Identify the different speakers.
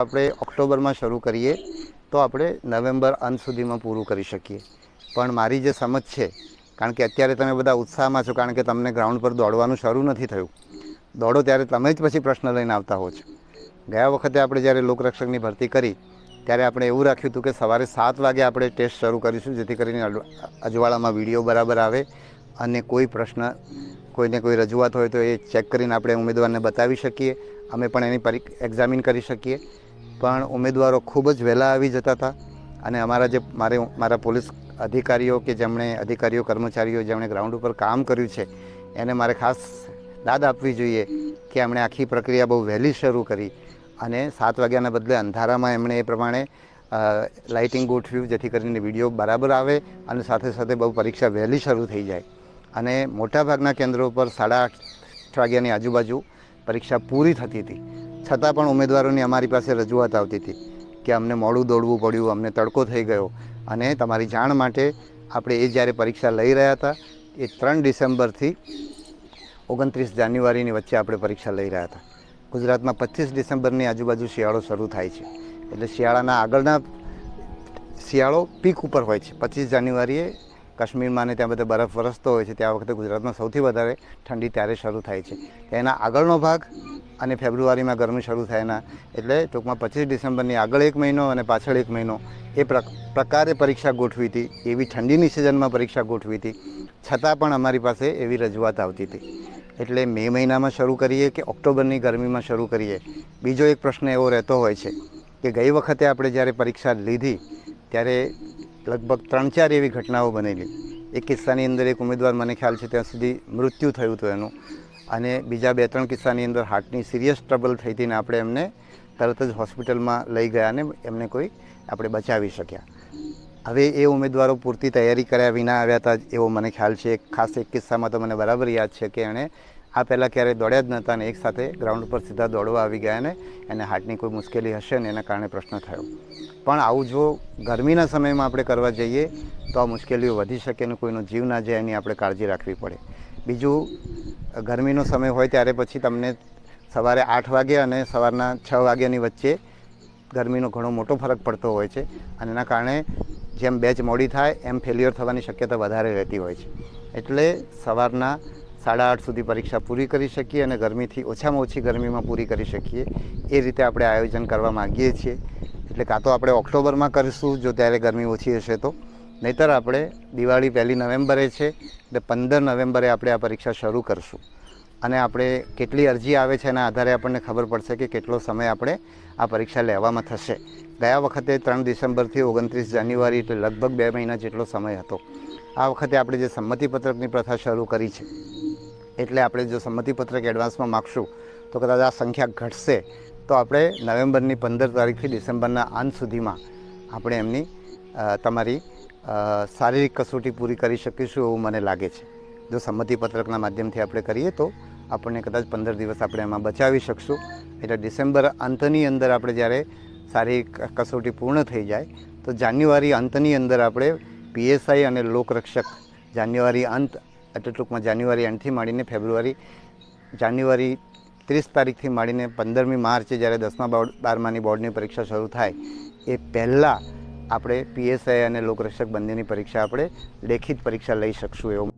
Speaker 1: આપણે ઓક્ટોબરમાં શરૂ કરીએ તો આપણે નવેમ્બર અંત સુધીમાં પૂરું કરી શકીએ. પણ મારી જે સમજ છે, કારણ કે અત્યારે તમે બધા ઉત્સાહમાં છો, કારણ કે તમને ગ્રાઉન્ડ પર દોડવાનું શરૂ નથી થયું. દોડો ત્યારે તમે જ પછી પ્રશ્ન લઈને આવતા હો છો. ગયા વખતે આપણે જ્યારે લોકરક્ષકની ભરતી કરી ત્યારે આપણે એવું રાખ્યું હતું કે સવારે 7 વાગે આપણે ટેસ્ટ શરૂ કરીશું, જેથી કરીને અજવાળામાં વિડીયો બરાબર આવે અને કોઈ પ્રશ્ન, કોઈને કોઈ રજૂઆત હોય તો એ ચેક કરીને આપણે ઉમેદવારને બતાવી શકીએ. અમે પણ એની એક્ઝામિન કરી શકીએ. પણ ઉમેદવારો ખૂબ જ વહેલા આવી જતા હતા અને મારા પોલીસ અધિકારીઓ કે અધિકારીઓ કર્મચારીઓ જેમણે ગ્રાઉન્ડ ઉપર કામ કર્યું છે એને મારે ખાસ દાદ આપવી જોઈએ કે એમણે આખી પ્રક્રિયા બહુ વહેલી શરૂ કરી અને 7 વાગ્યાના બદલે અંધારામાં એમણે એ પ્રમાણે લાઇટિંગ ગોઠવ્યું, જેથી કરીને વિડીયો બરાબર આવે અને સાથે સાથે બહુ પરીક્ષા વહેલી શરૂ થઈ જાય. અને મોટાભાગના કેન્દ્રો પર 8:30 વાગ્યાની આજુબાજુ પરીક્ષા પૂરી થતી હતી. છતાં પણ ઉમેદવારોની અમારી પાસે રજૂઆત આવતી હતી કે અમને મોડું દોડવું પડ્યું, અમને તડકો થઈ ગયો. અને તમારી જાણ માટે આપણે એ જ્યારે પરીક્ષા લઈ રહ્યા હતા એ 3 ડિસેમ્બરથી 29 જાન્યુઆરીની વચ્ચે આપણે પરીક્ષા લઈ રહ્યા હતા. ગુજરાતમાં 25 ડિસેમ્બરની આજુબાજુ શિયાળો શરૂ થાય છે, એટલે શિયાળો પીક ઉપર હોય છે. 25 જાન્યુઆરીએ કાશ્મીરમાં અને ત્યાં બધે બરફ વરસતો હોય છે, ત્યાં વખતે ગુજરાતમાં સૌથી વધારે ઠંડી ત્યારે શરૂ થાય છે. એના આગળનો ભાગ અને ફેબ્રુઆરીમાં ગરમી શરૂ થાય એટલે ટૂંકમાં 25 ડિસેમ્બરની આગળ 1 મહિનો અને પાછળ 1 મહિનો એ પ્રકારે પરીક્ષા ગોઠવી હતી. એવી ઠંડીની સિઝનમાં પરીક્ષા ગોઠવી હતી. છતાં પણ અમારી પાસે એવી રજૂઆત આવતી હતી. એટલે મે મહિનામાં શરૂ કરીએ કે ઓક્ટોબરની ગરમીમાં શરૂ કરીએ. બીજો એક પ્રશ્ન એવો રહેતો હોય છે કે ગઈ વખતે આપણે જ્યારે પરીક્ષા લીધી ત્યારે લગભગ 3-4 એવી ઘટનાઓ બનેલી. એક કિસ્સાની અંદર એક ઉમેદવાર, મને ખ્યાલ છે ત્યાં સુધી મૃત્યુ થયું હતું એનું, અને બીજા 2-3 કિસ્સાની અંદર હાર્ટની સિરિયસ ટ્રબલ થઈ હતી ને આપણે એમને તરત જ હોસ્પિટલમાં લઈ ગયા અને એમને આપણે બચાવી શક્યા. હવે એ ઉમેદવારો પૂરતી તૈયારી કર્યા વિના આવ્યા હતા એવો મને ખ્યાલ છે. ખાસ એક કિસ્સામાં તો મને બરાબર યાદ છે કે એણે આ પહેલાં ક્યારેય દોડ્યા જ નહોતા અને એક સાથે ગ્રાઉન્ડ પર સીધા દોડવા આવી ગયા અને એને હાર્ટની કોઈ મુશ્કેલી હશે ને એના કારણે પ્રશ્ન થયો. પણ આવું જો ગરમીના સમયમાં આપણે કરવા જઈએ તો આ મુશ્કેલીઓ વધી શકે અને કોઈનો જીવ ના જાય એની આપણે કાળજી રાખવી પડે. બીજું, ગરમીનો સમય હોય ત્યારે પછી તમને સવારે 8 વાગે અને સવારના 6 વાગ્યાની વચ્ચે ગરમીનો ઘણો મોટો ફરક પડતો હોય છે અને એના કારણે જેમ બેચ મોડી થાય એમ ફેલ્યોર થવાની શક્યતા વધારે રહેતી હોય છે. એટલે સવારના 8:30 સુધી પરીક્ષા પૂરી કરી શકીએ અને ગરમીથી ઓછામાં ઓછી ગરમીમાં પૂરી કરી શકીએ એ રીતે આપણે આયોજન કરવા માગીએ છીએ. એટલે કાં તો આપણે ઓક્ટોબરમાં કરીશું જો ત્યારે ગરમી ઓછી હશે તો, નહીંતર આપણે દિવાળી 1 નવેમ્બરે છે એટલે 15 નવેમ્બરે આપણે આ પરીક્ષા શરૂ કરીશું. અને આપણે કેટલી અરજી આવે છે એના આધારે આપણને ખબર પડશે કે કેટલો સમય આપણે આ પરીક્ષા લેવામાં થશે. ગયા વખતે 3 ડિસેમ્બરથી 29 જાન્યુઆરી એટલે લગભગ 2 મહિના જેટલો સમય હતો. આ વખતે આપણે જે સંમતિપત્રકની પ્રથા શરૂ કરી છે એટલે આપણે જો સંમતિપત્રક એડવાન્સમાં માગશું તો કદાચ આ સંખ્યા ઘટશે તો આપણે નવેમ્બરની 15 તારીખથી ડિસેમ્બરના અંત સુધીમાં આપણે એમની તમારી શારીરિક કસોટી પૂરી કરી શકીશું એવું મને લાગે છે. જો સંમતિપત્રકના માધ્યમથી આપણે કરીએ તો આપણને કદાચ 15 દિવસ આપણે એમાં બચાવી શકશું. એટલે ડિસેમ્બર અંતની અંદર આપણે જ્યારે શારીરિક કસોટી પૂર્ણ થઈ જાય તો જાન્યુઆરી અંતની અંદર આપણે PSI અને લોકરક્ષક જાન્યુઆરી અંત એટલે ટૂંકમાં જાન્યુઆરી એન્ડથી માંડીને જાન્યુઆરી 30 તારીખથી માંડીને 15મી માર્ચે જ્યારે 10મા-12માની બોર્ડની પરીક્ષા શરૂ થાય એ પહેલાં આપણે PSI અને લોકરક્ષક બંનેની પરીક્ષા આપણે લેખિત પરીક્ષા લઈ શકશું એવું